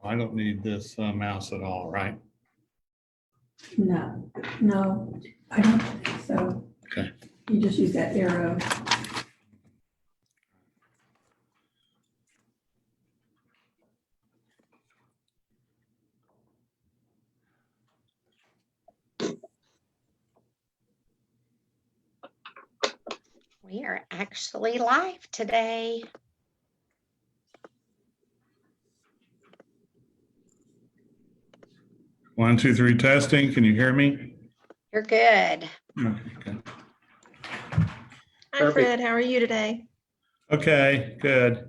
I don't need this mouse at all, right? No, no, I don't think so. Okay. You just use that arrow. We are actually live today. One, two, three, testing. Can you hear me? You're good. Okay, good. Hi, Fred. How are you today? Okay, good.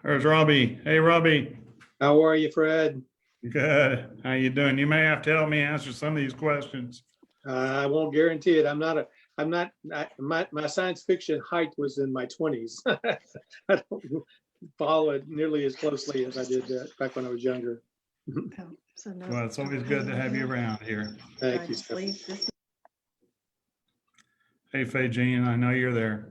There's Robbie. Hey, Robbie. How are you, Fred? Good. How you doing? You may have to help me answer some of these questions. I won't guarantee it. My science fiction height was in my 20s. I don't follow it nearly as closely as I did back when I was younger. Well, it's always good to have you around here. Thank you. Hey, Faye Jean, I know you're there.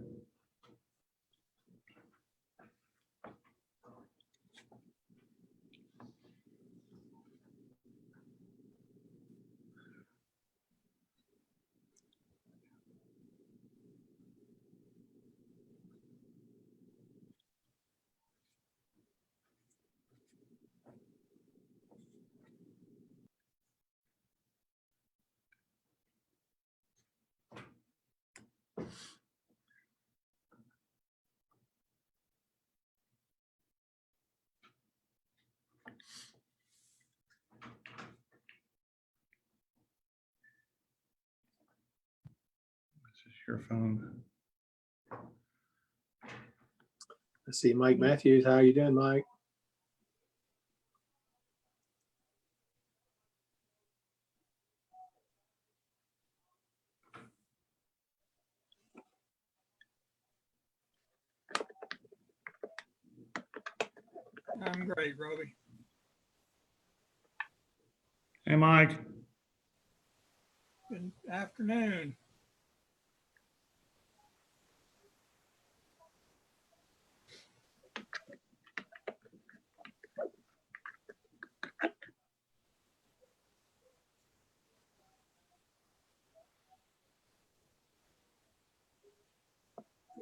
Your phone. Let's see, Mike Matthews. How are you doing, Mike? I'm great, Robbie. Hey, Mike. Good afternoon.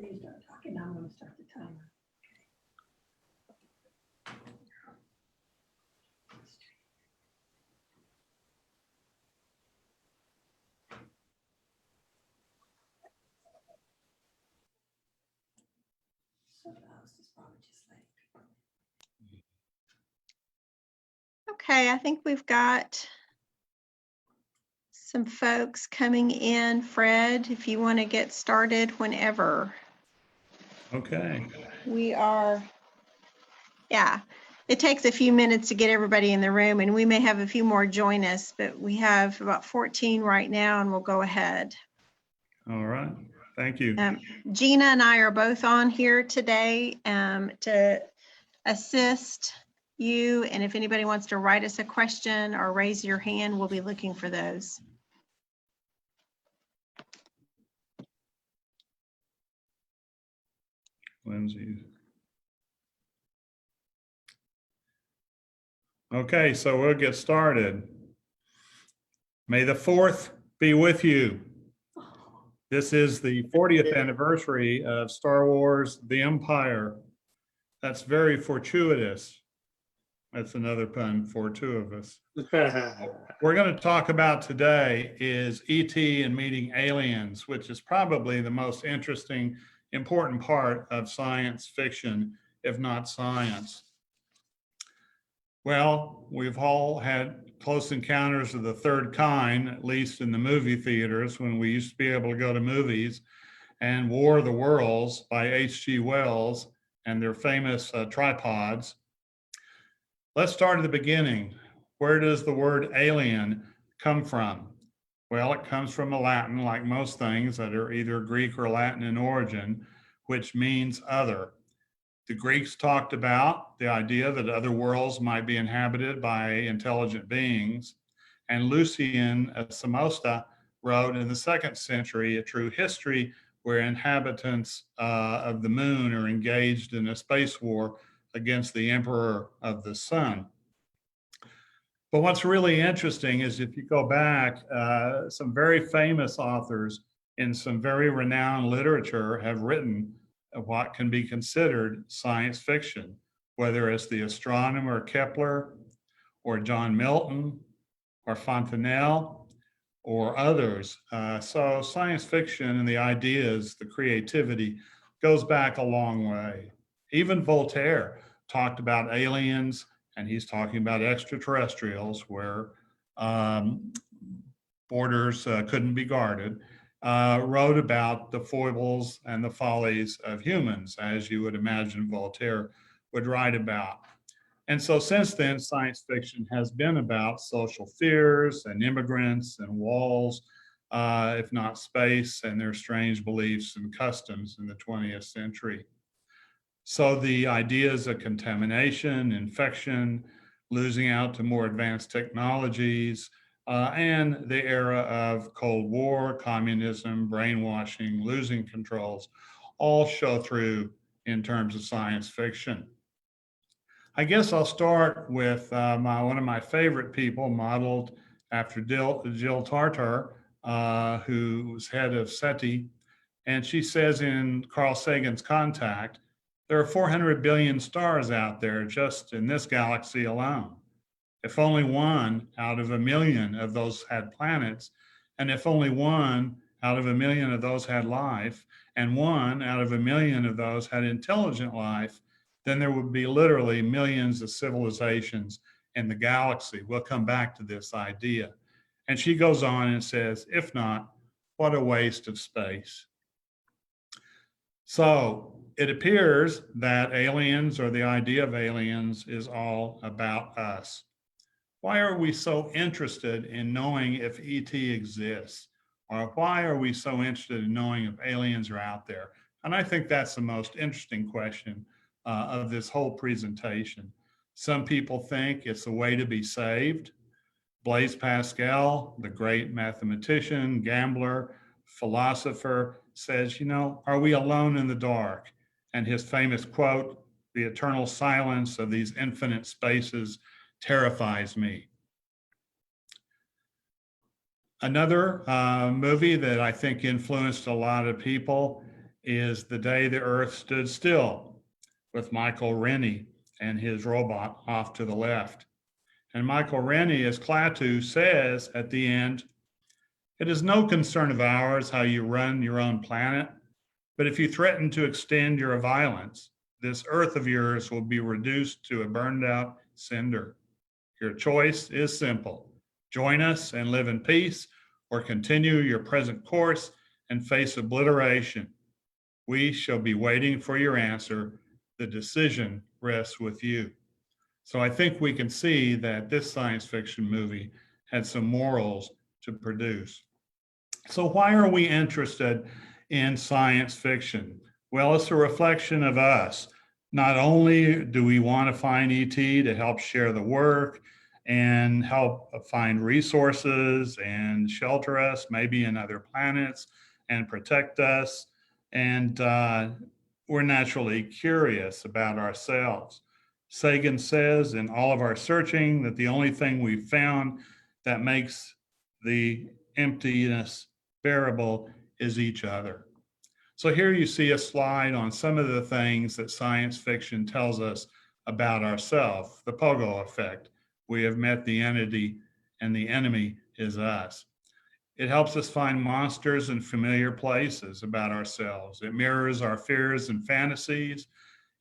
You start talking, now I'm going to start the timer. So the host is probably just like people. Okay, I think we've got some folks coming in. Fred, if you want to get started whenever. Okay. We are, yeah, it takes a few minutes to get everybody in the room, and we may have a few more join us, but we have about 14 right now, and we'll go ahead. All right. Thank you. Gina and I are both on here today to assist you, and if anybody wants to write us a question or raise your hand, we'll be looking for those. Lindsay. Okay, so we'll get started. May the 4th be with you. This is the 40th anniversary of Star Wars: The Empire. That's very fortuitous. That's another pun for two of us. We're going to talk about today is ET and meeting aliens, which is probably the most interesting, important part of science fiction, if not science. Well, we've all had close encounters of the third kind, at least in the movie theaters when we used to be able to go to movies, and War of the Worlds by H.G. Wells and their famous tripods. Let's start at the beginning. Where does the word alien come from? Well, it comes from the Latin, like most things that are either Greek or Latin in origin, which means other. The Greeks talked about the idea that other worlds might be inhabited by intelligent beings, and Lucian Samosta wrote in the 2nd century a true history where inhabitants of the moon are engaged in a space war against the Emperor of the Sun. But what's really interesting is if you go back, some very famous authors in some very renowned literature have written what can be considered science fiction, whether it's the astronomer Kepler or John Milton or Fontenelle or others. So science fiction and the ideas, the creativity goes back a long way. Even Voltaire talked about aliens, and he's talking about extraterrestrials where borders couldn't be guarded, wrote about the foibles and the follies of humans, as you would imagine Voltaire would write about. And so since then, science fiction has been about social fears and immigrants and walls, if not space, and their strange beliefs and customs in the 20th century. So the ideas of contamination, infection, losing out to more advanced technologies, and the era of Cold War, communism, brainwashing, losing controls, all show through in terms of science fiction. I guess I'll start with one of my favorite people, modeled after Jill Tarter, who was head of SETI. And she says in Carl Sagan's Contact, there are 400 billion stars out there just in this galaxy alone. If only one out of a million of those had planets, and if only one out of a million of those had life, and one out of a million of those had intelligent life, then there would be literally millions of civilizations in the galaxy. We'll come back to this idea. And she goes on and says, if not, what a waste of space. So it appears that aliens, or the idea of aliens, is all about us. Why are we so interested in knowing if ET exists? Or why are we so interested in knowing if aliens are out there? And I think that's the most interesting question of this whole presentation. Some people think it's a way to be saved. Blaise Pascal, the great mathematician, gambler, philosopher, says, you know, are we alone in the dark? And his famous quote, the eternal silence of these infinite spaces terrifies me. Another movie that I think influenced a lot of people is The Day the Earth Stood Still, with Michael Rennie and his robot off to the left. And Michael Rennie, as Klaatu says at the end, it is no concern of ours how you run your own planet, but if you threaten to extend your violence, this Earth of yours will be reduced to a burned out cinder. Your choice is simple. Join us and live in peace, or continue your present course and face obliteration. We shall be waiting for your answer. The decision rests with you. So I think we can see that this science fiction movie had some morals to produce. So why are we interested in science fiction? Well, it's a reflection of us. Not only do we want to find ET to help share the work and help find resources and shelter us, maybe in other planets, and protect us, and we're naturally curious about ourselves. Sagan says in all of our searching that the only thing we've found that makes the emptiness bearable is each other. So here you see a slide on some of the things that science fiction tells us about ourselves, the pogo effect. We have met the entity and the enemy is us. It helps us find monsters in familiar places about ourselves. It mirrors our fears and fantasies.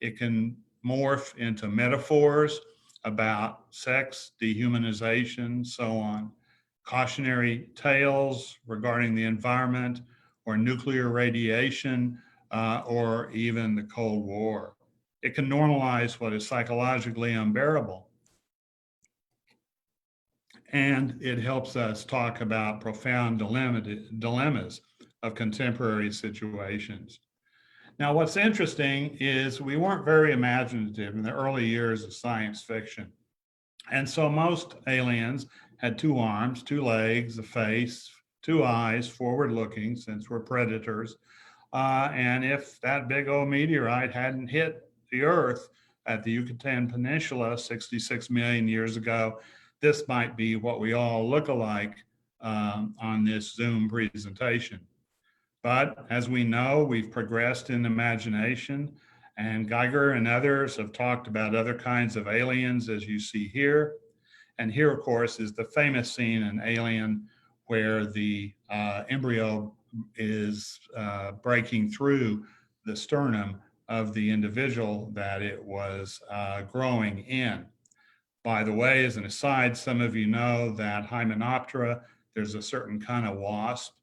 It can morph into metaphors about sex, dehumanization, so on. Cautionary tales regarding the environment or nuclear radiation or even the Cold War. It can normalize what is psychologically unbearable. And it helps us talk about profound dilemmas of contemporary situations. Now, what's interesting is we weren't very imaginative in the early years of science fiction. And so most aliens had 2 arms, 2 legs, a face, 2 eyes, forward looking, since we're predators, And if that big old meteorite hadn't hit the Earth at the Yucatan Peninsula 66 million years ago, this might be what we all look alike on this Zoom presentation. But as we know, we've progressed in imagination, and Geiger and others have talked about other kinds of aliens, as you see here. And here, of course, is the famous scene in Alien where the embryo is breaking through the sternum of the individual that it was growing in. By the way, as an aside, some of you know that Hymenoptera, there's a certain kind of wasp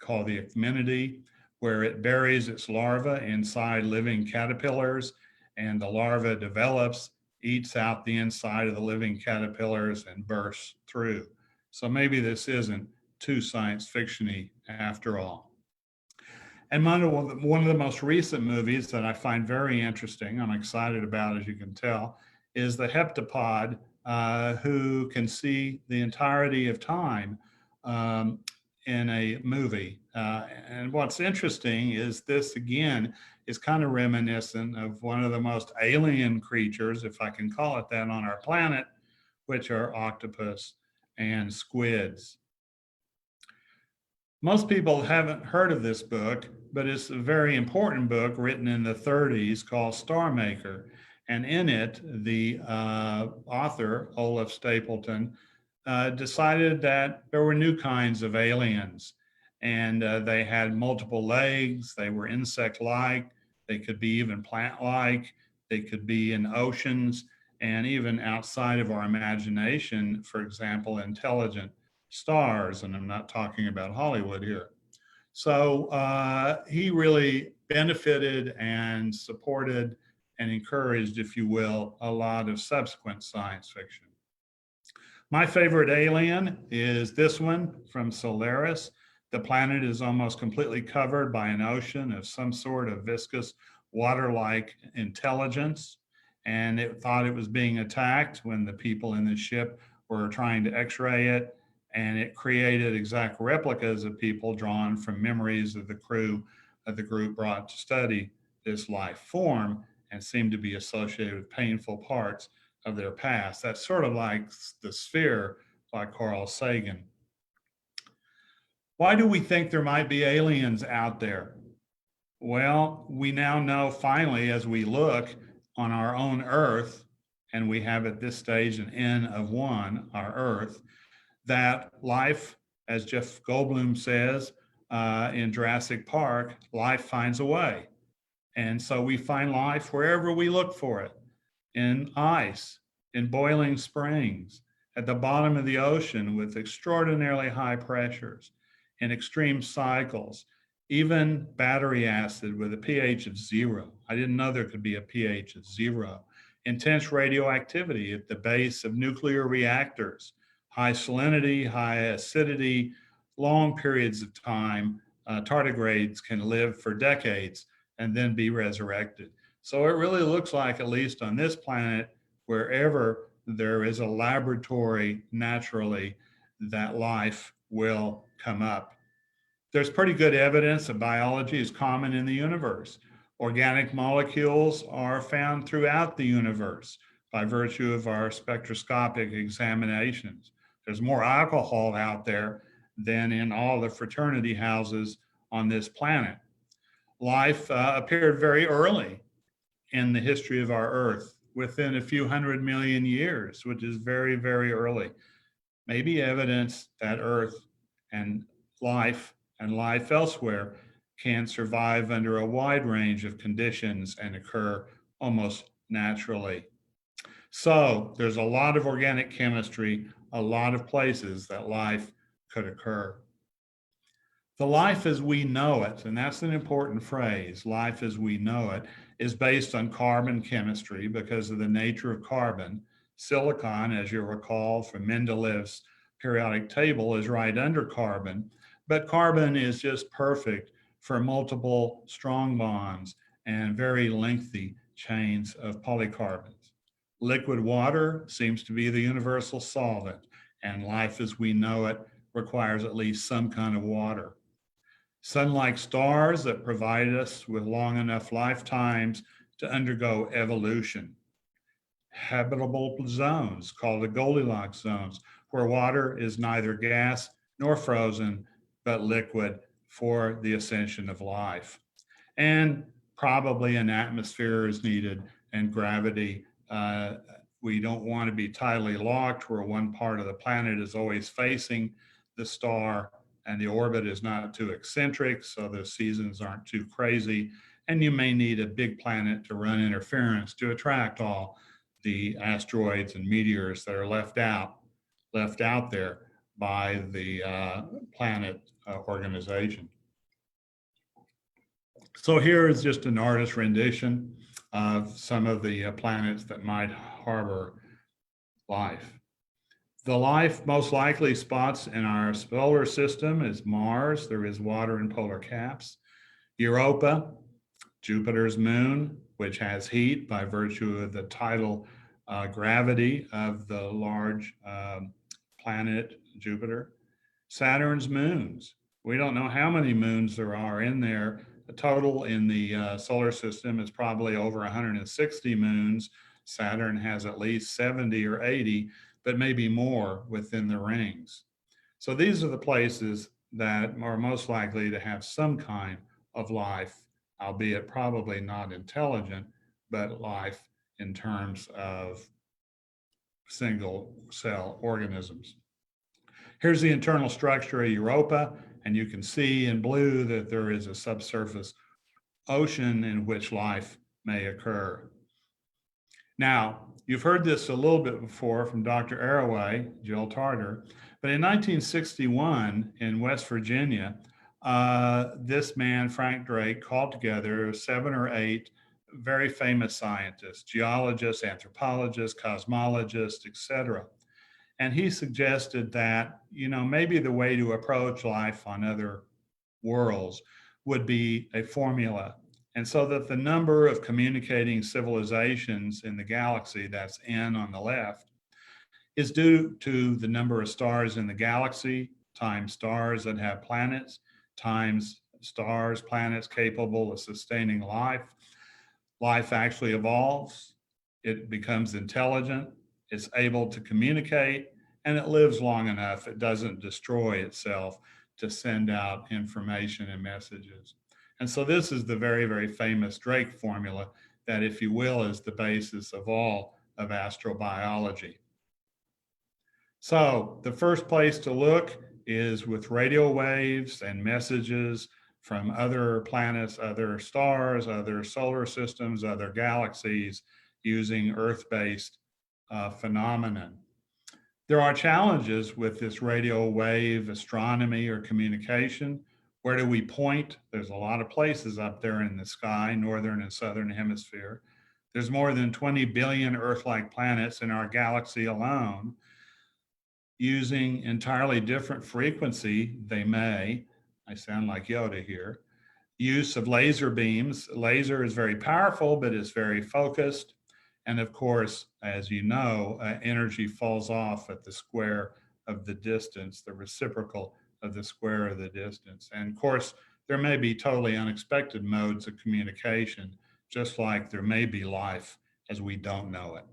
called the Ecmenidae, where it buries its larva inside living caterpillars, and the larva develops, eats out the inside of the living caterpillars, and bursts through. So maybe this isn't too science fiction-y after all. And one of the most recent movies that I find very interesting, I'm excited about, as you can tell, is the heptapod who can see the entirety of time in a movie. And what's interesting is this, again, is kind of reminiscent of one of the most alien creatures, if I can call it that, on our planet, which are octopus and squids. Most people haven't heard of this book, but it's a very important book written in the 30s called Star Maker. And in it, the author, OLAF Stapleton, decided that there were new kinds of aliens, and they had multiple legs, they were insect-like, they could be even plant-like, they could be in oceans, and even outside of our imagination, for example, intelligent stars, and I'm not talking about Hollywood here. So he really benefited and supported and encouraged, if you will, a lot of subsequent science fiction. My favorite alien is this one from Solaris. The planet is almost completely covered by an ocean of some sort of viscous water-like intelligence, and it thought it was being attacked when the people in the ship were trying to x-ray it, and it created exact replicas of people drawn from memories of the crew of the group brought to study this life form, and seemed to be associated with painful parts of their past. That's sort of like the Sphere by Carl Sagan. Why do we think there might be aliens out there? Well, we now know finally, as we look on our own Earth, and we have at this stage an N of 1, our Earth, that life, as Jeff Goldblum says in Jurassic Park, life finds a way. And so we find life wherever we look for it, in ice, in boiling springs, at the bottom of the ocean with extraordinarily high pressures, in extreme cycles, even battery acid with a pH of 0. I didn't know there could be a pH of 0. Intense radioactivity at the base of nuclear reactors, high salinity, high acidity, long periods of time. Tardigrades can live for decades and then be resurrected. So it really looks like, at least on this planet, wherever there is a laboratory naturally, that life will come up. There's pretty good evidence that biology is common in the universe. Organic molecules are found throughout the universe by virtue of our spectroscopic examinations. There's more alcohol out there than in all the fraternity houses on this planet. Life appeared very early in the history of our Earth, within a few 100 million years, which is very, very early. Maybe evidence that Earth and life elsewhere can survive under a wide range of conditions and occur almost naturally. So there's a lot of organic chemistry, a lot of places that life could occur. The life as we know it, and that's an important phrase, life as we know it, is based on carbon chemistry because of the nature of carbon. Silicon, as you'll recall from Mendeleev's periodic table, is right under carbon, but carbon is just perfect for multiple strong bonds and very lengthy chains of polycarbons. Liquid water seems to be the universal solvent, and life as we know it requires at least some kind of water. Sun-like stars that provide us with long enough lifetimes to undergo evolution. Habitable zones called the Goldilocks zones, where water is neither gas nor frozen, but liquid for the ascension of life. And probably an atmosphere is needed and gravity. We don't want to be tidally locked where one part of the planet is always facing the star and the orbit is not too eccentric, so the seasons aren't too crazy. And you may need a big planet to run interference to attract all the asteroids and meteors that are left out there by the planet organization. So here is just an artist's rendition of some of the planets that might harbor life. The life most likely spots in our solar system is Mars. There is water in polar caps. Europa, Jupiter's moon, which has heat by virtue of the tidal gravity of the large planet Jupiter. Saturn's moons. We don't know how many moons there are in there. The total in the solar system is probably over 160 moons. Saturn has at least 70 or 80, but maybe more within the rings. So these are the places that are most likely to have some kind of life, albeit probably not intelligent, but life in terms of single cell organisms. Here's the internal structure of Europa, and you can see in blue that there is a subsurface ocean in which life may occur. Now, you've heard this a little bit before from Dr. Arroway, Jill Tarter, but in 1961 in West Virginia, this man, Frank Drake, called together 7 or 8 very famous scientists, geologists, anthropologists, cosmologists, etc. And he suggested that, maybe the way to approach life on other worlds would be a formula. And so that the number of communicating civilizations in the galaxy, that's N on the left, is due to the number of stars in the galaxy times stars that have planets, times stars, planets capable of sustaining life. Life actually evolves, it becomes intelligent, it's able to communicate, and it lives long enough, it doesn't destroy itself to send out information and messages. And so this is the very, very famous Drake formula that, if you will, is the basis of all of astrobiology. So the first place to look is with radio waves and messages from other planets, other stars, other solar systems, other galaxies, using Earth-based phenomenon. There are challenges with this radio wave astronomy or communication. Where do we point? There's a lot of places up there in the sky, northern and southern hemisphere. There's more than 20 billion Earth-like planets in our galaxy alone. Using entirely different frequency, they may, I sound like Yoda here, use of laser beams. Laser is very powerful, but it's very focused. And of course, as you know, energy falls off at the square of the distance, the reciprocal of the square of the distance. And of course, there may be totally unexpected modes of communication, just like there may be life as we don't know it.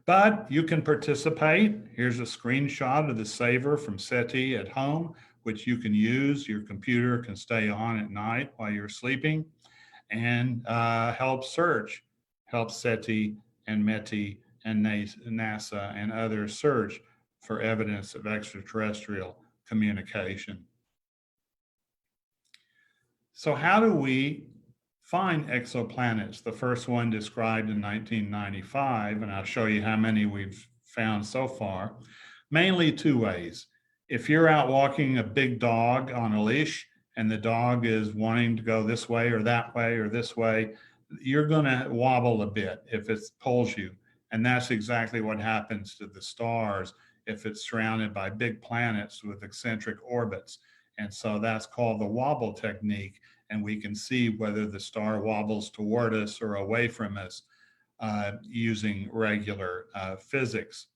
But you can participate. Here's a screenshot of the saver from SETI at home, which you can use. Your computer can stay on at night while you're sleeping and help search, help SETI and METI and NASA and others search for evidence of extraterrestrial communication. So how do we find exoplanets? The first one described in 1995, and I'll show you how many we've found so far. Mainly 2 ways. If you're out walking a big dog on a leash and the dog is wanting to go this way or that way or this way, you're going to wobble a bit if it pulls you. And that's exactly what happens to the stars if it's surrounded by big planets with eccentric orbits. And so that's called the wobble technique. And we can see whether the star wobbles toward us or away from us using regular physics.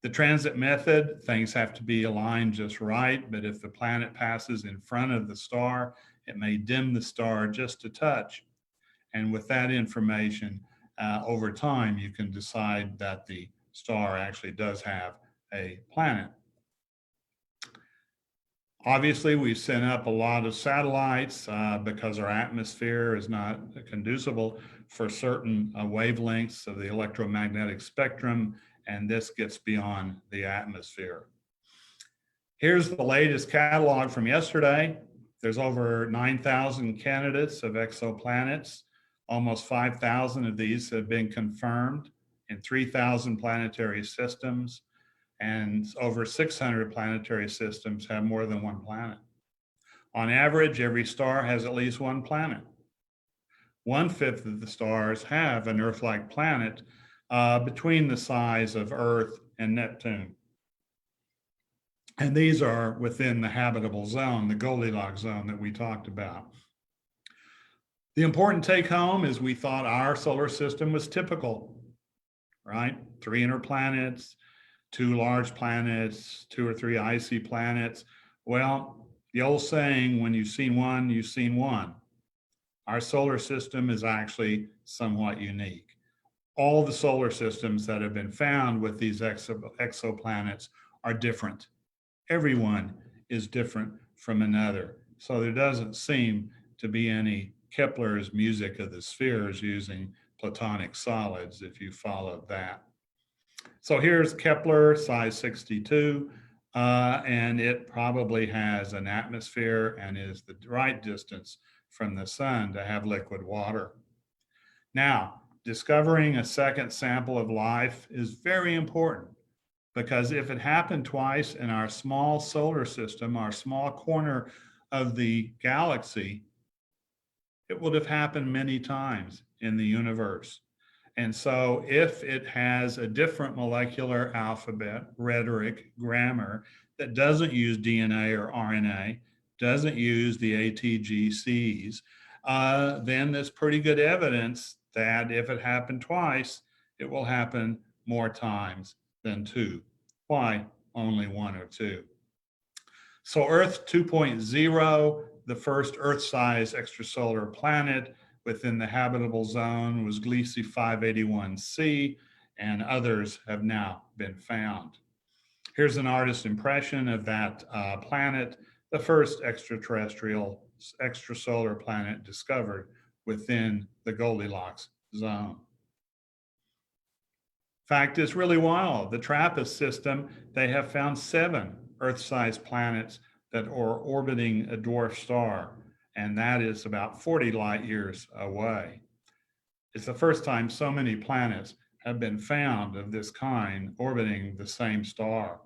The transit method, things have to be aligned just right, but if the planet passes in front of the star, it may dim the star just a touch. And with that information, over time, you can decide that the star actually does have a planet. Obviously, we've sent up a lot of satellites because our atmosphere is not conducible for certain wavelengths of the electromagnetic spectrum, and this gets beyond the atmosphere. Here's the latest catalog from yesterday. There's over 9,000 candidates of exoplanets. Almost 5,000 of these have been confirmed in 3,000 planetary systems, and over 600 planetary systems have more than one planet. On average, every star has at least one planet. 1/5 of the stars have an Earth-like planet between the size of Earth and Neptune. And these are within the habitable zone, the Goldilocks zone that we talked about. The important take home is we thought our solar system was typical, right? 3 inner planets, 2 large planets, 2 or 3 icy planets. Well, the old saying, when you've seen one, you've seen one. Our solar system is actually somewhat unique. All the solar systems that have been found with these exoplanets are different. Everyone is different from another. So there doesn't seem to be any Kepler's music of the spheres using platonic solids, if you follow that. So here's Kepler, size 62, and it probably has an atmosphere and is the right distance from the sun to have liquid water. Now, discovering a second sample of life is very important, because if it happened twice in our small solar system, our small corner of the galaxy, it would have happened many times in the universe. And so if it has a different molecular alphabet, rhetoric, grammar that doesn't use DNA or RNA, doesn't use the ATGCs, then there's pretty good evidence that if it happened twice, it will happen more times than 2. Why only 1 or 2? So Earth 2.0, the first Earth-sized extrasolar planet within the habitable zone, was Gliese 581c, and others have now been found. Here's an artist's impression of that planet, the first extraterrestrial extrasolar planet discovered within the Goldilocks zone. Fact is really wild. The TRAPPIST system, they have found 7 Earth-sized planets that are orbiting a dwarf star, and that is about 40 light years away. It's the first time so many planets have been found of this kind orbiting the same star.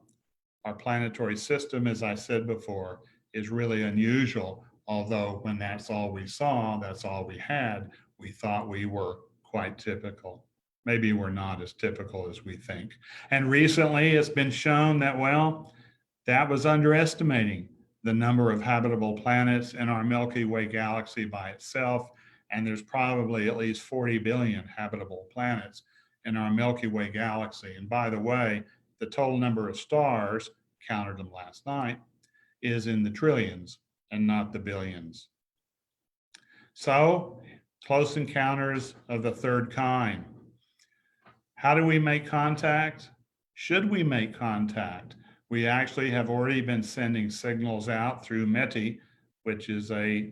Our planetary system, as I said before, is really unusual, although when that's all we saw, that's all we had, we thought we were quite typical. Maybe we're not as typical as we think. And recently it's been shown that, well, that was underestimating the number of habitable planets in our Milky Way galaxy by itself. And there's probably at least 40 billion habitable planets in our Milky Way galaxy. And by the way, the total number of stars, counted them last night, is in the trillions and not the billions. So, close encounters of the third kind. How do we make contact? Should we make contact? We actually have already been sending signals out through METI, which is a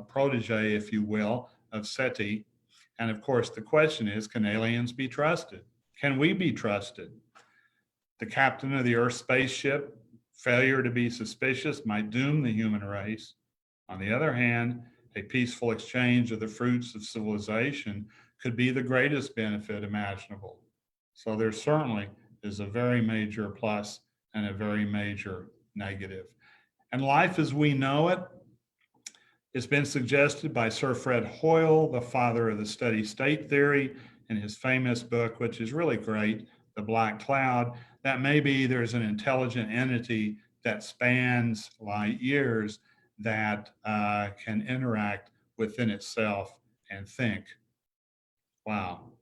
protege, if you will, of SETI. And of course, the question is, can aliens be trusted? Can we be trusted? The captain of the Earth spaceship, failure to be suspicious might doom the human race. On the other hand, a peaceful exchange of the fruits of civilization could be the greatest benefit imaginable. So there certainly is a very major plus and a very major negative. And life as we know it, it's been suggested by Sir Fred Hoyle, the father of the steady state theory, in his famous book, which is really great, The Black Cloud, that maybe there's an intelligent entity that spans light years that can interact within itself and think. Wow.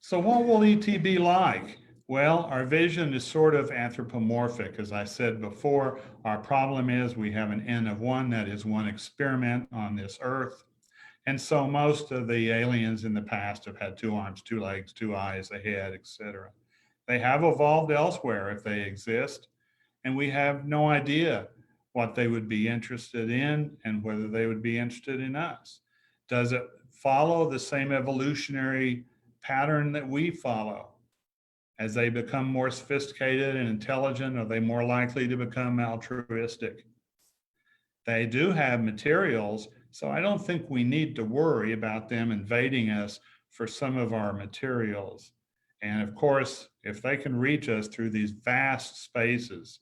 So what will ET be like? Well, our vision is sort of anthropomorphic. As I said before, our problem is we have an N of one, that is one experiment on this earth. And so most of the aliens in the past have had 2 arms, 2 legs, 2 eyes, a head, etc. They have evolved elsewhere if they exist, and we have no idea what they would be interested in and whether they would be interested in us. Does it follow the same evolutionary pattern that we follow? As they become more sophisticated and intelligent, are they more likely to become altruistic? They do have materials, so I don't think we need to worry about them invading us for some of our materials. And of course, if they can reach us through these vast spaces,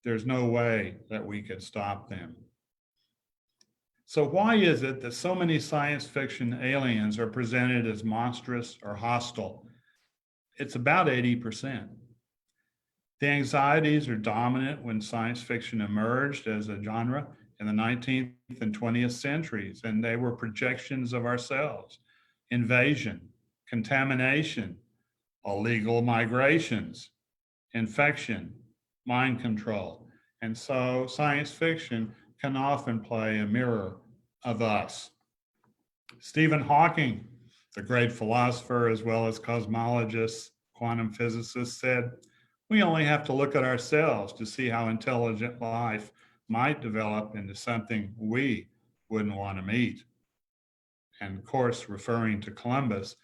there's no way that we could stop them. So why is it that so many science fiction aliens are presented as monstrous or hostile? It's about 80%. The anxieties are dominant when science fiction emerged as a genre in the 19th and 20th centuries, and they were projections of ourselves. Invasion, contamination, illegal migrations, infection, mind control. And so science fiction can often play a mirror of us. Stephen Hawking, the great philosopher as well as cosmologist, quantum physicist, said, "We only have to look at ourselves to see how intelligent life might develop into something we wouldn't want to meet." And of course, referring to Columbus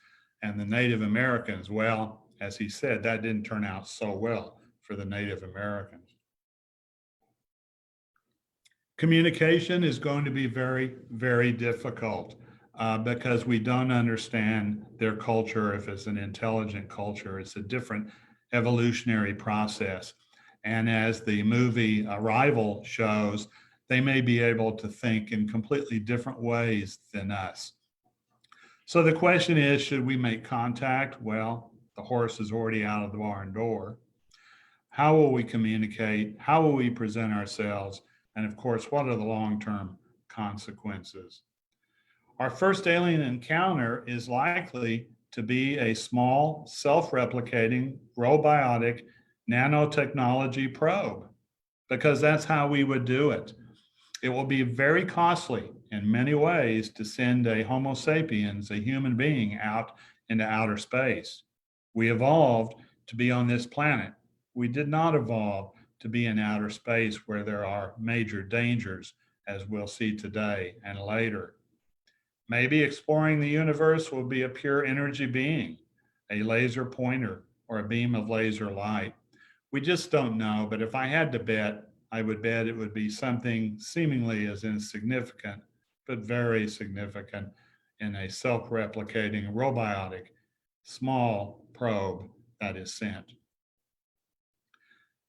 and the Native Americans, well, as he said, that didn't turn out so well for the Native Americans. Communication is going to be very, very difficult because we don't understand their culture. If it's an intelligent culture, it's a different evolutionary process. And as the movie Arrival shows, they may be able to think in completely different ways than us. So the question is, should we make contact? Well, the horse is already out of the barn door. How will we communicate? How will we present ourselves? And of course, what are the long-term consequences? Our first alien encounter is likely to be a small, self-replicating, robiotic nanotechnology probe, because that's how we would do it. It will be very costly in many ways to send a Homo sapiens, a human being, out into outer space. We evolved to be on this planet. We did not evolve to be in outer space where there are major dangers, as we'll see today and later. Maybe exploring the universe will be a pure energy being, a laser pointer, or a beam of laser light. We just don't know, but if I had to bet, I would bet it would be something seemingly as insignificant, but very significant in a self-replicating, robiotic, small probe that is sent.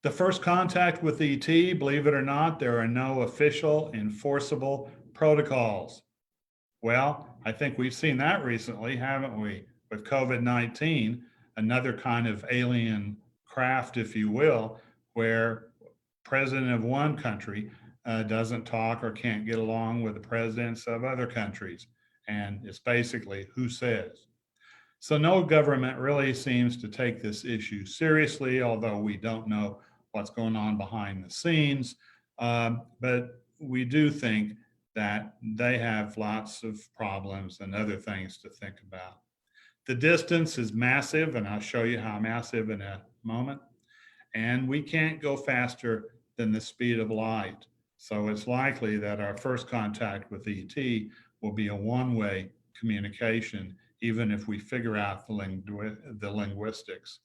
The first contact with ET, believe it or not, there are no official enforceable protocols. Well, I think we've seen that recently, haven't we? With COVID-19, another kind of alien craft, if you will, where president of one country doesn't talk or can't get along with the presidents of other countries. And it's basically who says. So no government really seems to take this issue seriously, although we don't know what's going on behind the scenes. But we do think that they have lots of problems and other things to think about. The distance is massive, and I'll show you how massive in a moment. And we can't go faster than the speed of light. So it's likely that our first contact with ET will be a one-way communication, even if we figure out the linguistics.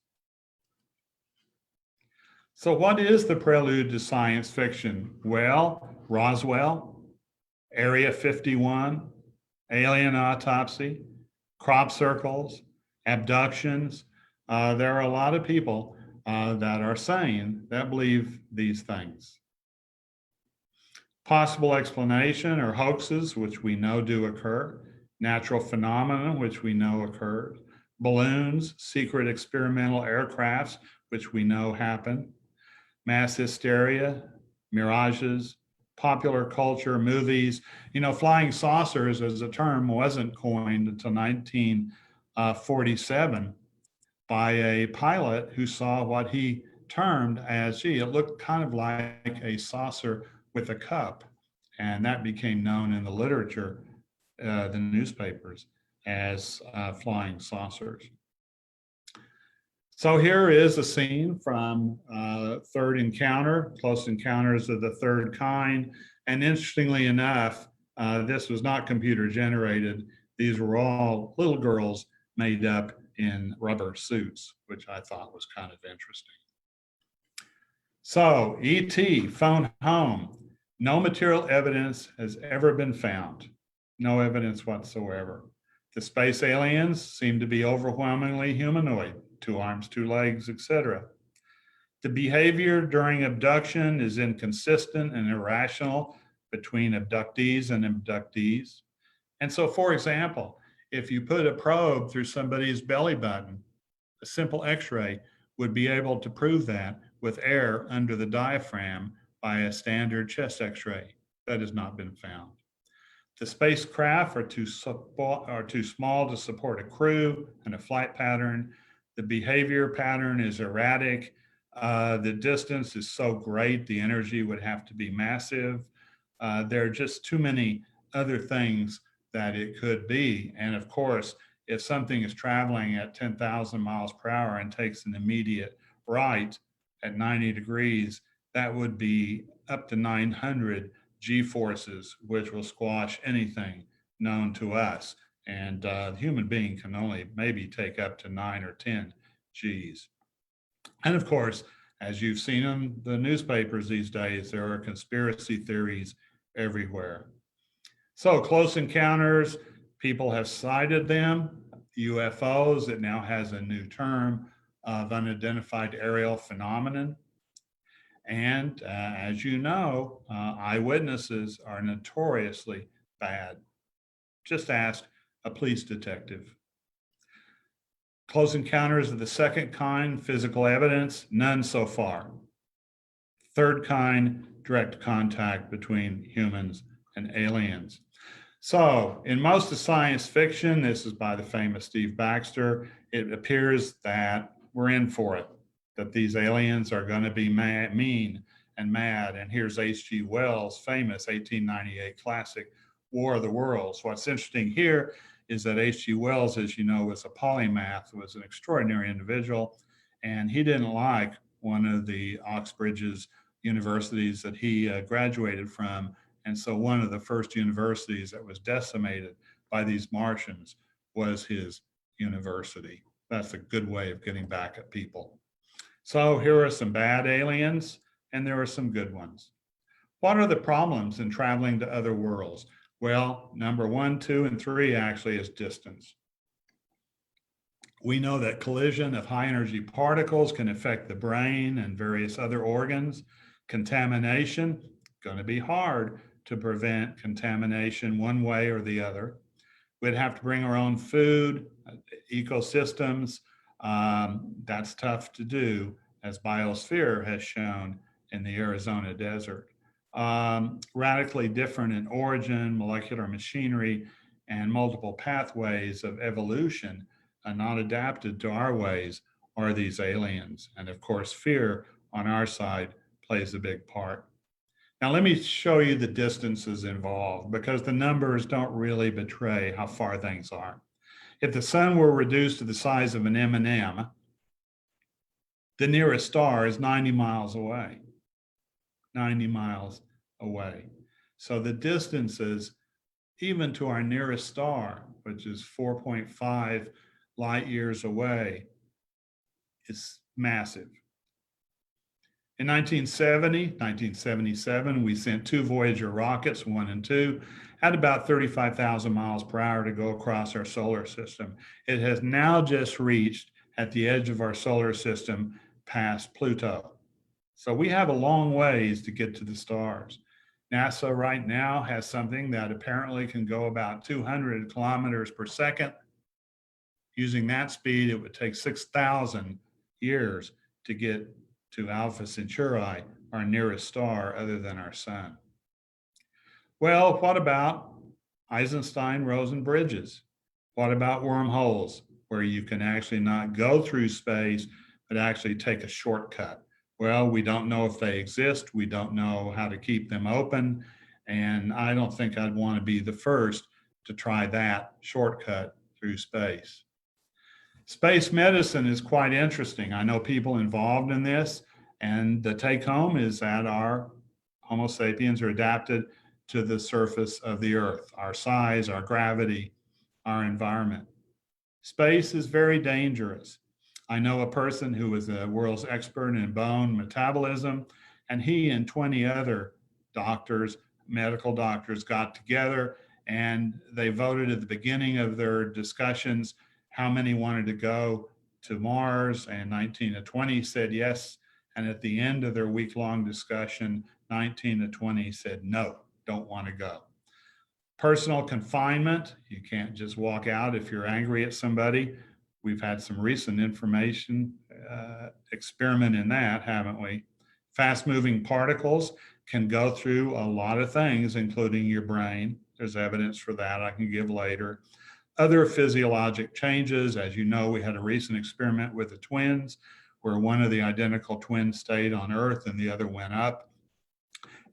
So what is the prelude to science fiction? Well, Roswell, Area 51, alien autopsy, crop circles, abductions. There are a lot of people that are sane that believe these things. Possible explanation or hoaxes, which we know do occur, natural phenomena, which we know occurred, balloons, secret experimental aircrafts, which we know happen, mass hysteria, mirages, popular culture, movies. You know, flying saucers as a term wasn't coined until 1947 by a pilot who saw what he termed as, gee, it looked kind of like a saucer with a cup. And that became known in the literature, the newspapers, as flying saucers. So here is a scene from Third Encounter, Close Encounters of the Third Kind. And interestingly enough, this was not computer generated. These were all little girls made up in rubber suits, which I thought was kind of interesting. So ET, phone home. No material evidence has ever been found. No evidence whatsoever. The space aliens seem to be overwhelmingly humanoid, 2 arms, 2 legs, etc. The behavior during abduction is inconsistent and irrational between abductees and abductees. And so, for example, if you put a probe through somebody's belly button, a simple X-ray would be able to prove that with air under the diaphragm by a standard chest X-ray. That has not been found. The spacecraft are too small to support a crew and a flight pattern. The behavior pattern is erratic. The distance is so great, the energy would have to be massive. There are just too many other things that it could be. And of course, if something is traveling at 10,000 miles per hour and takes an immediate right at 90 degrees, that would be up to 900 G-forces, which will squash anything known to us. And the human being can only maybe take up to 9 or 10 Gs. And of course, as you've seen in the newspapers these days, there are conspiracy theories everywhere. So Close Encounters, people have cited them. UFOs, it now has a new term of unidentified aerial phenomenon. And as you know, eyewitnesses are notoriously bad. Just ask a police detective. Close Encounters of the Second Kind, physical evidence, none so far. Third kind, direct contact between humans and aliens. So in most of science fiction, this is by the famous Steve Baxter, it appears that we're in for it, that these aliens are going to be mean and mad. And here's H.G. Wells' famous 1898 classic, War of the Worlds. What's interesting here is that H.G. Wells, as you know, was a polymath, was an extraordinary individual, and he didn't like one of the Oxbridge's universities that he graduated from. And so one of the first universities that was decimated by these Martians was his university. That's a good way of getting back at people. So here are some bad aliens, and there are some good ones. What are the problems in traveling to other worlds? Well, number 1, 2, and 3 actually is distance. We know that collision of high energy particles can affect the brain and various other organs. Contamination, going to be hard to prevent contamination one way or the other. We'd have to bring our own food, ecosystems. That's tough to do, as Biosphere has shown in the Arizona desert. Radically different in origin, molecular machinery, and multiple pathways of evolution not adapted to our ways are these aliens. And of course, fear on our side plays a big part. Now, let me show you the distances involved, because the numbers don't really betray how far things are. If the sun were reduced to the size of an M&M, the nearest star is 90 miles away. 90 miles away. So the distances, even to our nearest star, which is 4.5 light years away, is massive. In 1977, we sent 2 Voyager rockets, 1 and 2, at about 35,000 miles per hour to go across our solar system. It has now just reached at the edge of our solar system past Pluto. So we have a long ways to get to the stars. NASA right now has something that apparently can go about 200 kilometers per second. Using that speed, it would take 6,000 years to get to Alpha Centauri, our nearest star other than our sun. Well, what about Eisenstein-Rosen bridges? What about wormholes? where you can actually not go through space, but actually take a shortcut. Well, we don't know if they exist. We don't know how to keep them open. And I don't think I'd want to be the first to try that shortcut through space. Space medicine is quite interesting. I know people involved in this, and the take home is that our Homo sapiens are adapted to the surface of the Earth, our size, our gravity, our environment. Space is very dangerous. I know a person who was the world's expert in bone metabolism, and he and 20 other doctors, medical doctors, got together and they voted at the beginning of their discussions how many wanted to go to Mars, and 19 to 20 said yes. And at the end of their week-long discussion, 19 to 20 said no, don't want to go. Personal confinement, you can't just walk out if you're angry at somebody. We've had some recent information experiment in that, haven't we? Fast-moving particles can go through a lot of things, including your brain. There's evidence for that I can give later. Other physiologic changes, as you know, we had a recent experiment with the twins where one of the identical twins stayed on Earth and the other went up.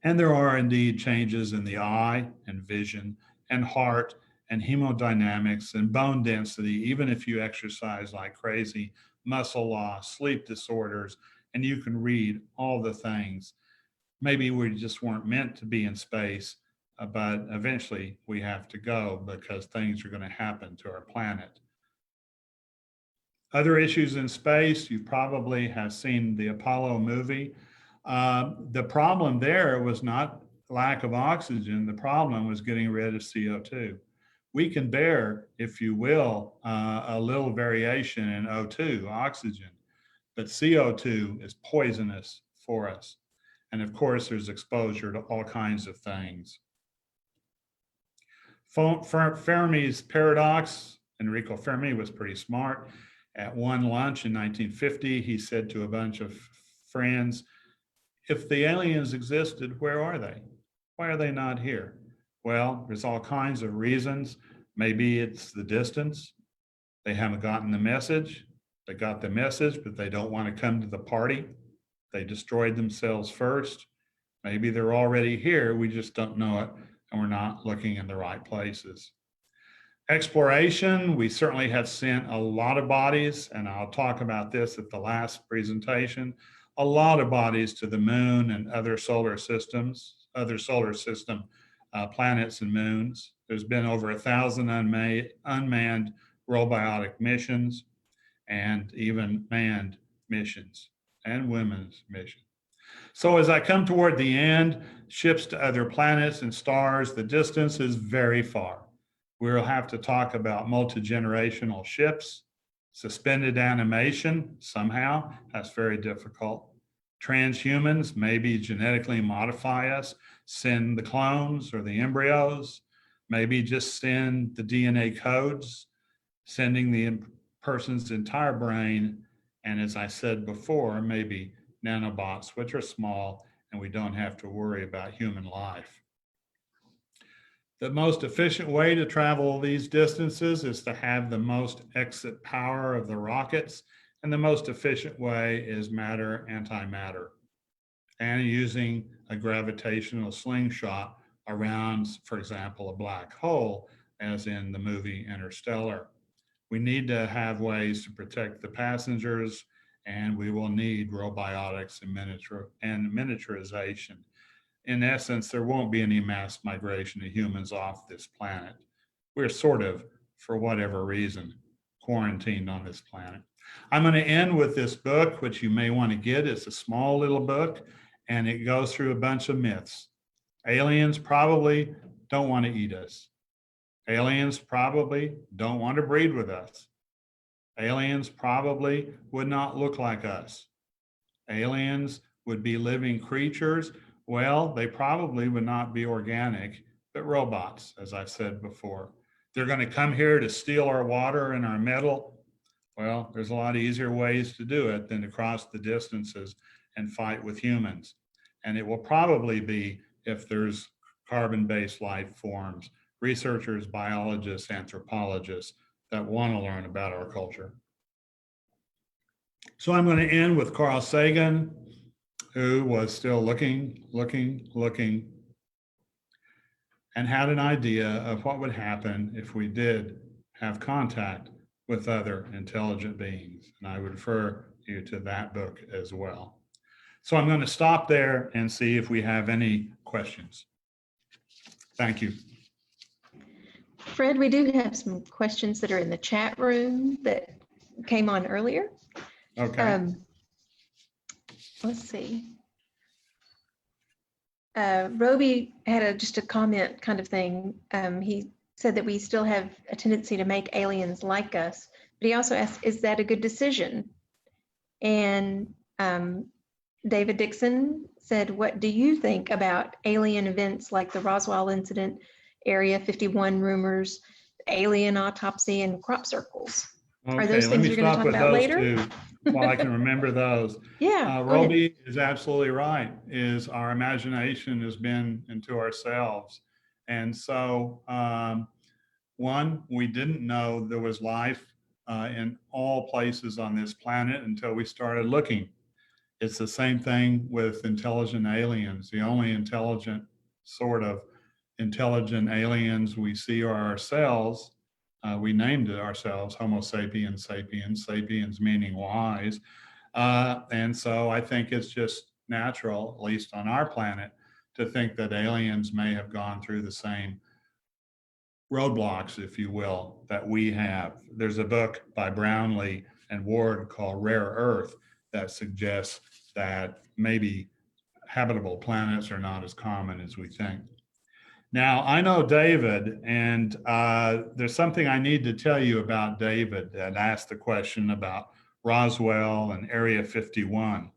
And there are indeed changes in the eye and vision and heart and hemodynamics and bone density, even if you exercise like crazy, muscle loss, sleep disorders, and you can read all the things. Maybe we just weren't meant to be in space, but eventually we have to go because things are going to happen to our planet. Other issues in space, you probably have seen the Apollo movie. The problem there was not lack of oxygen. The problem was getting rid of CO2. We can bear, if you will, a little variation in O2, oxygen, but CO2 is poisonous for us. And of course, there's exposure to all kinds of things. Fermi's paradox, Enrico Fermi was pretty smart. At one lunch in 1950, he said to a bunch of friends, if the aliens existed, where are they? Why are they not here? Well, there's all kinds of reasons. Maybe it's the distance. They haven't gotten the message. They got the message, but they don't want to come to the party. They destroyed themselves first. Maybe they're already here. We just don't know it, and we're not looking in the right places. Exploration, we certainly have sent a lot of bodies, and I'll talk about this at the last presentation, a lot of bodies to the moon and other solar system planets and moons. There's been over 1,000 unmanned robotic missions and even manned missions and women's missions. So as I come toward the end, ships to other planets and stars, the distance is very far. We'll have to talk about multi-generational ships, suspended animation somehow, that's very difficult. Transhumans, maybe genetically modify us, send the clones or the embryos, maybe just send the DNA codes, sending the person's entire brain, and as I said before, maybe nanobots, which are small, and we don't have to worry about human life. The most efficient way to travel these distances is to have the most exit power of the rockets, and the most efficient way is matter antimatter, and using a gravitational slingshot around, for example, a black hole, as in the movie Interstellar. We need to have ways to protect the passengers, and we will need robotics and miniaturization. In essence, there won't be any mass migration of humans off this planet. We're sort of, for whatever reason, quarantined on this planet. I'm going to end with this book, which you may want to get. It's a small little book, and it goes through a bunch of myths. Aliens probably don't want to eat us. Aliens probably don't want to breed with us. Aliens probably would not look like us. Aliens would be living creatures. Well, they probably would not be organic, but robots, as I've said before. They're going to come here to steal our water and our metal. Well, there's a lot easier ways to do it than to cross the distances and fight with humans. And it will probably be if there's carbon-based life forms, researchers, biologists, anthropologists that want to learn about our culture. So I'm going to end with Carl Sagan, who was still looking, and had an idea of what would happen if we did have contact with other intelligent beings. And I would refer you to that book as well. So I'm going to stop there and see if we have any questions. Thank you. Fred, we do have some questions that are in the chat room that came on earlier. Okay. Let's see. Roby had just a comment kind of thing. He said that we still have a tendency to make aliens like us, but he also asked, is that a good decision? And David Dixon said, what do you think about alien events like the Roswell incident, Area 51 rumors, alien autopsy, and crop circles? Are Okay, those let things me you're going to stop talk with about those later? two while I can remember those. Yeah. go ahead. Roby is absolutely right, is our imagination has been into ourselves. And so, one, we didn't know there was life in all places on this planet until we started looking. It's the same thing with intelligent aliens. The only intelligent, sort of intelligent aliens we see are ourselves. We named it ourselves Homo sapiens sapiens, sapiens meaning wise. And so I think it's just natural, at least on our planet, to think that aliens may have gone through the same roadblocks, if you will, that we have. There's a book by Brownlee and Ward called Rare Earth that suggests that maybe habitable planets are not as common as we think. Now, I know David, and there's something I need to tell you about David that asked the question about Roswell and Area 51.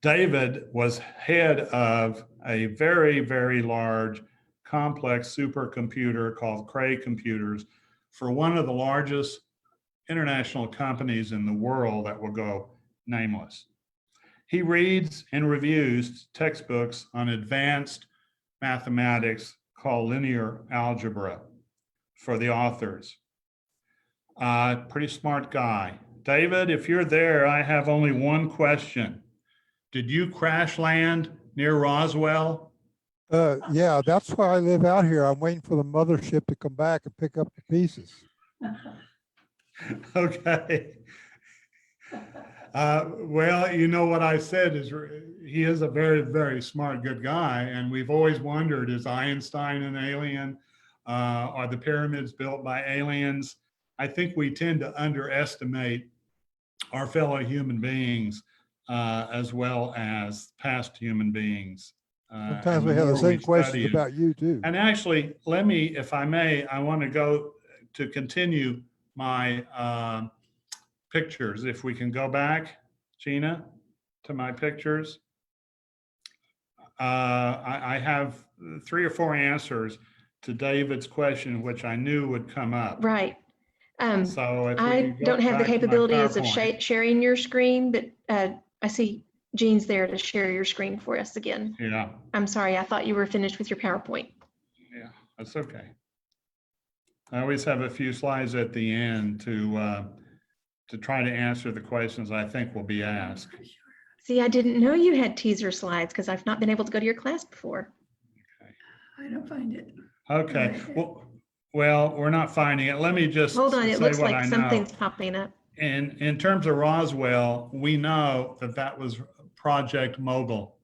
David was head of a very, very large, complex supercomputer called Cray Computers for one of the largest international companies in the world that will go nameless. He reads and reviews textbooks on advanced mathematics called linear algebra for the authors. Pretty smart guy. David, if you're there, I have only one question. Did you crash land near Roswell? Yeah, that's why I live out here. I'm waiting for the mothership to come back and pick up the pieces. Okay. Well, you know what I said is he is a very, very smart, good guy. And we've always wondered, is Einstein an alien? Are the pyramids built by aliens? I think we tend to underestimate our fellow human beings as well as past human beings. Sometimes we have the same questions about you too. And actually, let me, if I may, I want to go to continue my pictures. If we can go back, Gina, to my pictures. I have 3 or 4 answers to David's question, which I knew would come up. Right. So if we I can go don't have the back to my capabilities of PowerPoint. sharing your screen, but I see Jean's there to share your screen for us again. Yeah, I'm sorry, I thought you were finished with your PowerPoint. yeah, that's okay. I always have a few slides at the end to try to answer the questions I think will be asked. See, I didn't know you had teaser slides because I've not been able to go to your class before. I don't find it. Okay, well, we're not finding it. Let me just Hold on, it say looks what like I know. something's popping up. And in terms of Roswell, we know that that was Project Mogul,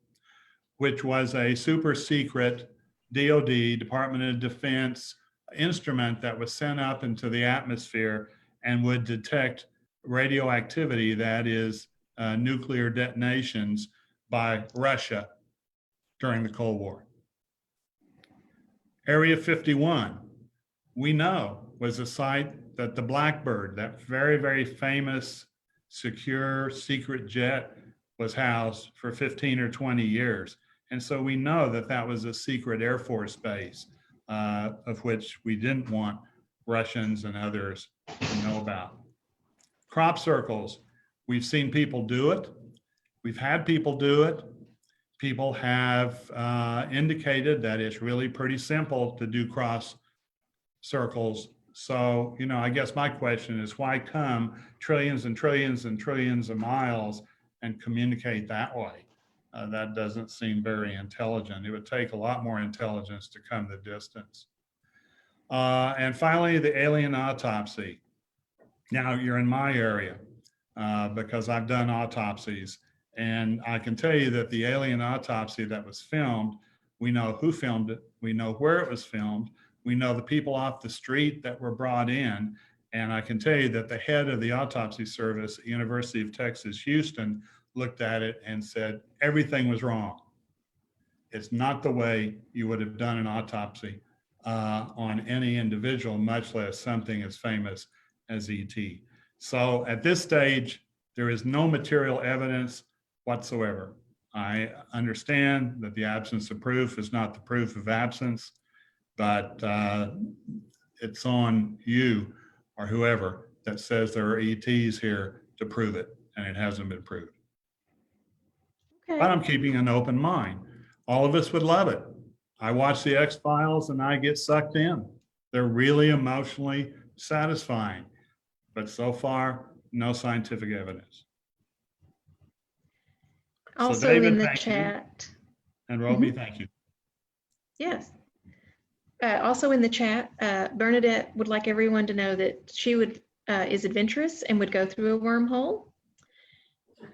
which was a super secret DoD, Department of Defense instrument that was sent up into the atmosphere and would detect radioactivity, that is nuclear detonations by Russia during the Cold War. Area 51, we know, was a site that the Blackbird, that very, very famous, secure, secret jet, was housed for 15 or 20 years. And so we know that that was a secret Air Force base of which we didn't want Russians and others to know about. Crop circles, we've seen people do it. We've had people do it. People have indicated that it's really pretty simple to do cross circles So, you know, I guess my question is why come trillions and trillions and trillions of miles and communicate that way? That doesn't seem very intelligent. It would take a lot more intelligence to come the distance. And finally, the alien autopsy. Now you're in my area because I've done autopsies, and I can tell you that the alien autopsy that was filmed, we know who filmed it, we know where it was filmed, we know the people off the street that were brought in, and I can tell you that the head of the autopsy service at University of Texas, Houston, looked at it and said everything was wrong. It's not the way you would have done an autopsy on any individual, much less something as famous as ET. So at this stage, there is no material evidence whatsoever. I understand that the absence of proof is not the proof of absence, but it's on you or whoever that says there are ETs here to prove it, and it hasn't been proved. But Okay. I'm keeping an open mind. All of us would love it. I watch the X-Files and I get sucked in. They're really emotionally satisfying, but so far, no scientific evidence. So Also David, in the thank you. chat. And Roby, thank you. Yes. Also in the chat, Bernadette would like everyone to know that she would is adventurous and would go through a wormhole.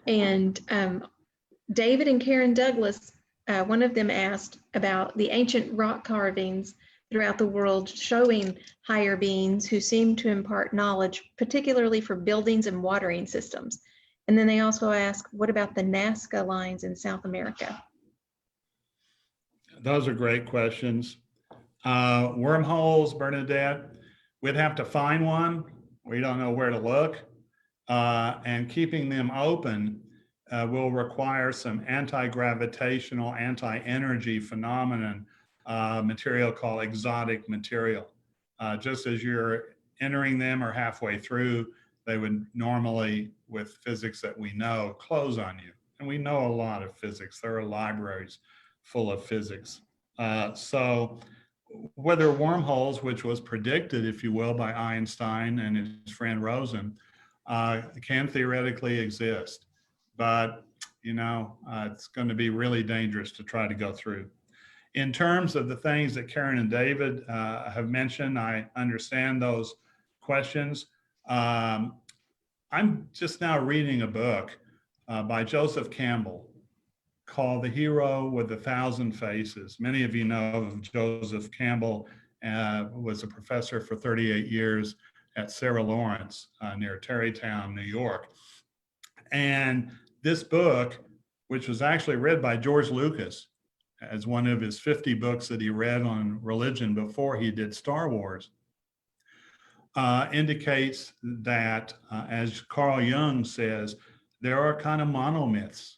And David and Karen Douglas, one of them asked about the ancient rock carvings throughout the world showing higher beings who seem to impart knowledge, particularly for buildings and watering systems. And then they also ask, what about the Nazca lines in South America? Those are great questions. Wormholes, Bernadette, we'd have to find one. We don't know where to look. And keeping them open will require some anti-gravitational, anti-energy phenomenon material called exotic material. Just as you're entering them or halfway through, they would normally, with physics that we know, close on you. And we know a lot of physics. There are libraries full of physics. So whether wormholes, which was predicted, if you will, by Einstein and his friend Rosen, can theoretically exist. But, you know, it's going to be really dangerous to try to go through. In terms of the things that Karen and David have mentioned, I understand those questions. I'm just now reading a book by Joseph Campbell called The Hero with a Thousand Faces. Many of you know of Joseph Campbell, was a professor for 38 years at Sarah Lawrence near Tarrytown, New York. And this book, which was actually read by George Lucas as one of his 50 books that he read on religion before he did Star Wars, indicates that, as Carl Jung says, there are kind of monomyths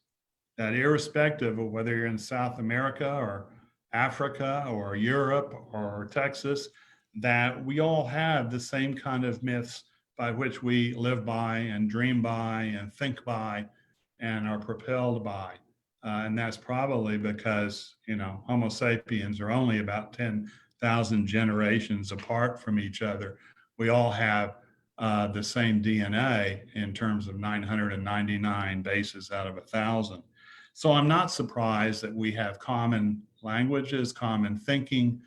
that irrespective of whether you're in South America or Africa or Europe or Texas, that we all have the same kind of myths by which we live by and dream by and think by and are propelled by. And that's probably because, you know, Homo sapiens are only about 10,000 generations apart from each other. We all have the same DNA in terms of 999 bases out of 1,000. So I'm not surprised that we have common languages, common thinking,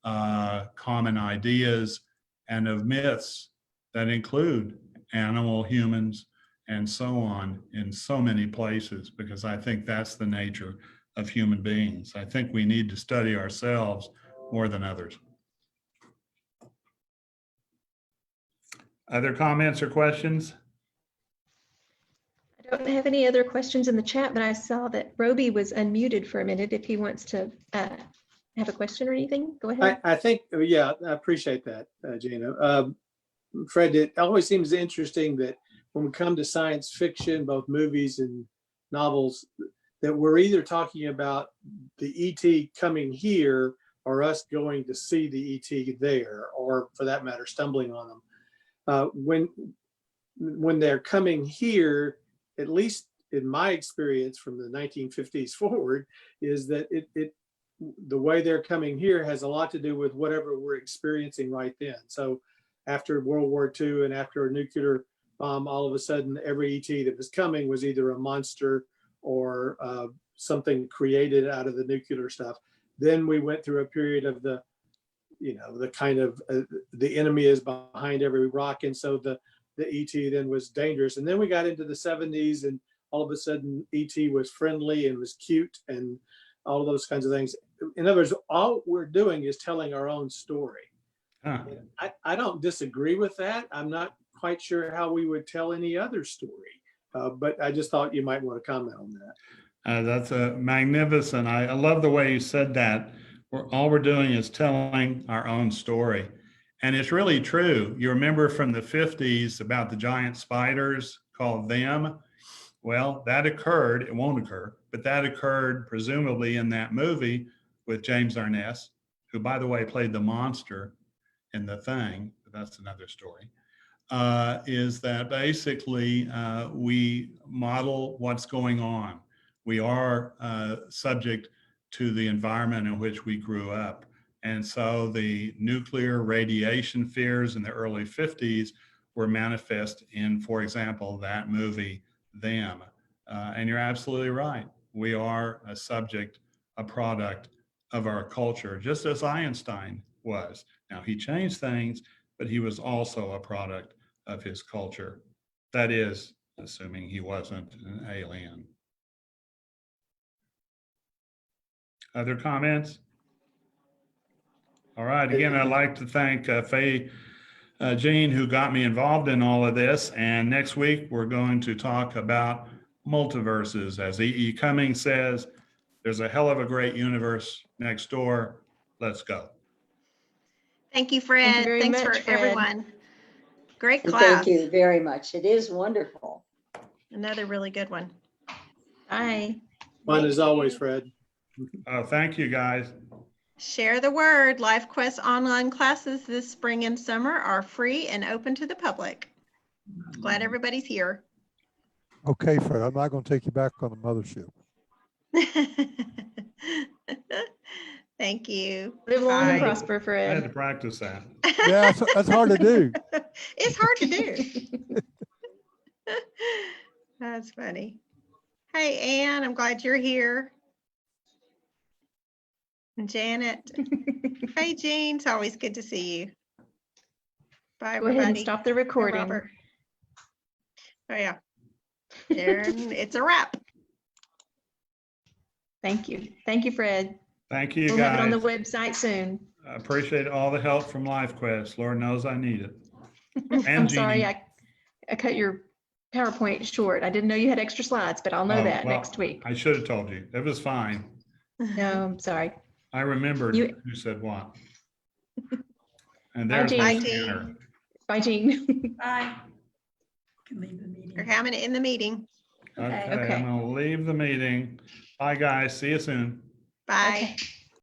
common ideas, and of myths that include animal, humans, and so on in so many places, because I think that's the nature of human beings. I think we need to study ourselves more than others. Other comments or questions? I don't have any other questions in the chat, but I saw that Roby was unmuted for a minute. If he wants to have a question or anything, go ahead. I think, yeah, I appreciate that, Gina. Fred, it always seems interesting that when we come to science fiction, both movies and novels, that we're either talking about the ET coming here or us going to see the ET there, or for that matter, stumbling on them. When they're coming here, at least in my experience from the 1950s forward, is that the way they're coming here has a lot to do with whatever we're experiencing right then. So after World War II and after a nuclear bomb, all of a sudden every ET that was coming was either a monster or something created out of the nuclear stuff. Then we went through a period of the kind of the enemy is behind every rock, and so the ET then was dangerous. And then we got into the 70s, and all of a sudden ET was friendly and was cute and all of those kinds of things. In other words, all we're doing is telling our own story. Huh. I don't disagree with that. I'm not quite sure how we would tell any other story, but I just thought you might want to comment on that. That's a magnificent. I love the way you said that. All we're doing is telling our own story. And it's really true. You remember from the 50s about the giant spiders called Them? Well, that occurred. It won't occur, but that occurred presumably in that movie with James Arness, who, by the way, played the monster in The Thing, but that's another story. Is that basically we model what's going on. We are subject to the environment in which we grew up. And so the nuclear radiation fears in the early 50s were manifest in, for example, that movie, Them. And you're absolutely right. We are a subject, a product of our culture, just as Einstein was. Now, he changed things, but he was also a product of his culture. That is, assuming he wasn't an alien. Other comments? All right, again, I'd like to thank Faye Jean, who got me involved in all of this. And next week, we're going to talk about multiverses. As E.E. Cummings says, there's a hell of a great universe next door. Let's go. Thank you, Fred. Thank you very Thanks much, for Fred. everyone. Great And class. thank you very much. It is wonderful. Another really good one. Bye. Fun as always, Fred. Oh, thank you, guys. Share the word. LifeQuest online classes this spring and summer are free and open to the public. Glad everybody's here. Okay, Fred, I'm not going to take you back on the mothership. Thank you. Live long and Bye. prosper, I had to Fred. practice that. Yeah, that's hard to do. It's hard to do. That's funny. Hey, Ann, I'm glad you're here. And Janet. Hey, Jean, it's always good to see you. Bye, Go ahead and everybody. stop the Bye, recording. Robert. Oh, yeah. Aaron, it's a wrap. Thank you. Thank you, Fred. Thank you, We'll have it on the guys. website soon. I appreciate all the help from LifeQuest. Lord knows I need it. And I'm sorry, Jeannie. I cut your PowerPoint short. I didn't know you had extra slides, but I'll know Oh, that well, next week. I should have told you. It was fine. No, I'm sorry. I remembered You- who said what. And Bye, there's Jean. my Bye, scanner. Bye, Jean. Bye. Can leave the meeting. We're having it in the meeting. Okay, Okay. I'm gonna leave the meeting. Bye, guys. See you soon. Bye. Okay.